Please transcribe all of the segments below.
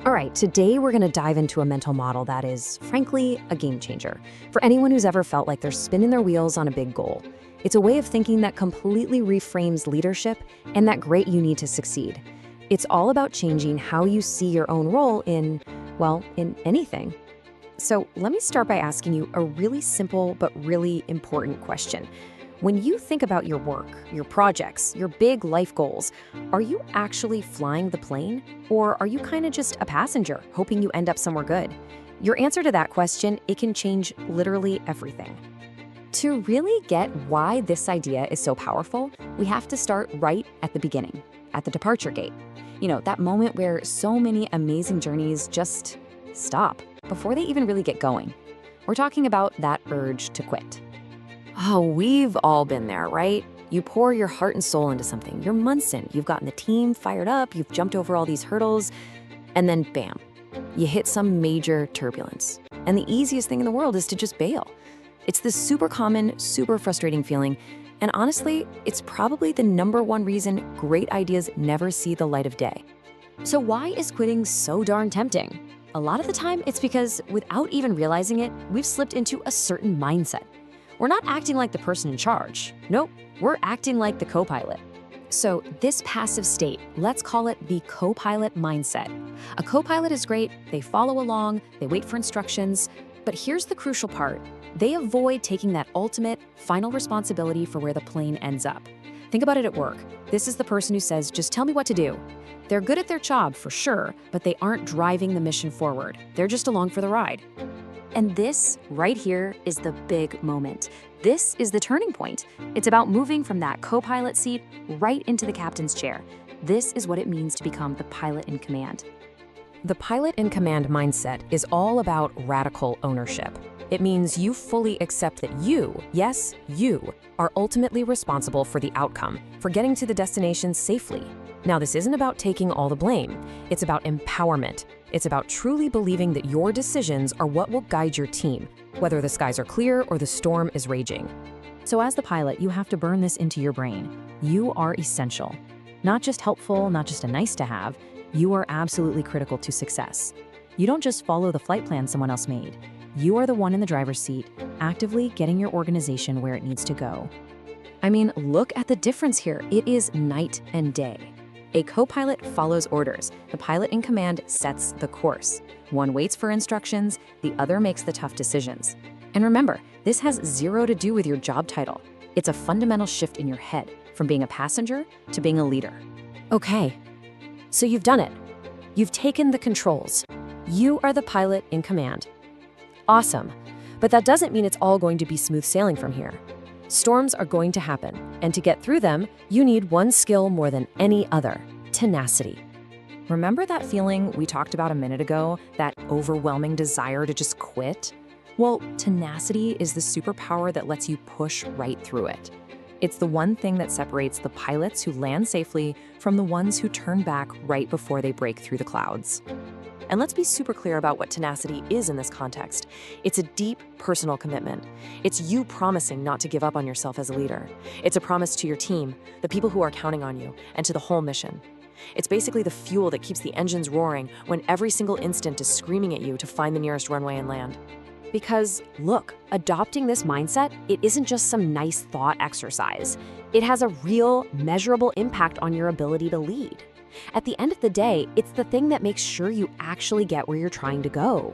All right, today we're going to dive into a mental model that is, frankly, a game changer for anyone who's ever felt like they're spinning their wheels on a big goal. It's a way of thinking that completely reframes leadership and that great you need to succeed. It's all about changing how you see your own role in, well, in anything. So let me start by asking you a really simple but really important question. When you think about your work, your projects, your big life goals, are you actually flying the plane? Or are you kind of just a passenger, hoping you end up somewhere good? Your answer to that question, it can change literally everything. To really get why this idea is so powerful, we have to start right at the beginning, at the departure gate. That moment where so many amazing journeys just stop before they even really get going. We're talking about that urge to quit. Oh, we've all been there, right? You pour your heart and soul into something. You're months in. You've gotten the team fired up. You've jumped over all these hurdles. And then, bam, you hit some major turbulence. And the easiest thing in the world is to just bail. It's this super common, super frustrating feeling. And honestly, it's probably the #1 reason great ideas never see the light of day. So why is quitting so darn tempting? A lot of the time, it's because without even realizing it, we've slipped into a certain mindset. We're not acting like the person in charge. Nope, we're acting like the co-pilot. So this passive state, let's call it the co-pilot mindset. A co-pilot is great, they follow along, they wait for instructions, but here's the crucial part. They avoid taking that ultimate, final responsibility for where the plane ends up. Think about it at work. This is the person who says, just tell me what to do. They're good at their job, for sure, but they aren't driving the mission forward. They're just along for the ride. And this right here is the big moment. This is the turning point. It's about moving from that co-pilot seat right into the captain's chair. This is what it means to become the pilot in command. The pilot in command mindset is all about radical ownership. It means you fully accept that you, yes, you, are ultimately responsible for the outcome, for getting to the destination safely. Now, this isn't about taking all the blame. It's about empowerment. It's about truly believing that your decisions are what will guide your team, whether the skies are clear or the storm is raging. So as the pilot, you have to burn this into your brain. You are essential. Not just helpful, not just a nice to have, you are absolutely critical to success. You don't just follow the flight plan someone else made. You are the one in the driver's seat, actively getting your organization where it needs to go. I mean, look at the difference here. It is night and day. A co-pilot follows orders. The pilot in command sets the course. One waits for instructions, the other makes the tough decisions. And remember, this has zero to do with your job title. It's a fundamental shift in your head, from being a passenger to being a leader. Okay, so you've done it. You've taken the controls. You are the pilot in command. Awesome, but that doesn't mean it's all going to be smooth sailing from here. Storms are going to happen, and to get through them, you need one skill more than any other: tenacity. Remember that feeling we talked about a minute ago, that overwhelming desire to just quit? Well, tenacity is the superpower that lets you push right through it. It's the one thing that separates the pilots who land safely from the ones who turn back right before they break through the clouds. And let's be super clear about what tenacity is in this context. It's a deep personal commitment. It's you promising not to give up on yourself as a leader. It's a promise to your team, the people who are counting on you, and to the whole mission. It's basically the fuel that keeps the engines roaring when every single instant is screaming at you to find the nearest runway and land. Because, look, adopting this mindset, it isn't just some nice thought exercise. It has a real, measurable impact on your ability to lead. At the end of the day, it's the thing that makes sure you actually get where you're trying to go.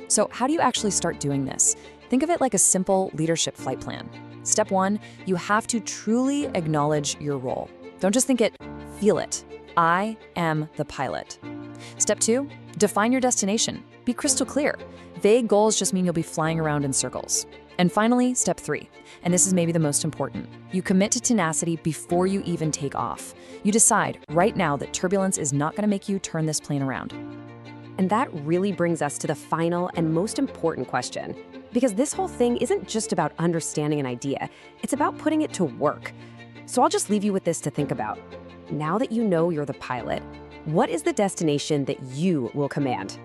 So how do you actually start doing this? Think of it like a simple leadership flight plan. Step 1, you have to truly acknowledge your role. Don't just think it, feel it. I am the pilot. Step 2, define your destination. Be crystal clear. Vague goals just mean you'll be flying around in circles. And finally, step 3, and this is maybe the most important. You commit to tenacity before you even take off. You decide right now that turbulence is not going to make you turn this plane around. And that really brings us to the final and most important question. Because this whole thing isn't just about understanding an idea, it's about putting it to work. So I'll just leave you with this to think about. Now that you know you're the pilot, what is the destination that you will command?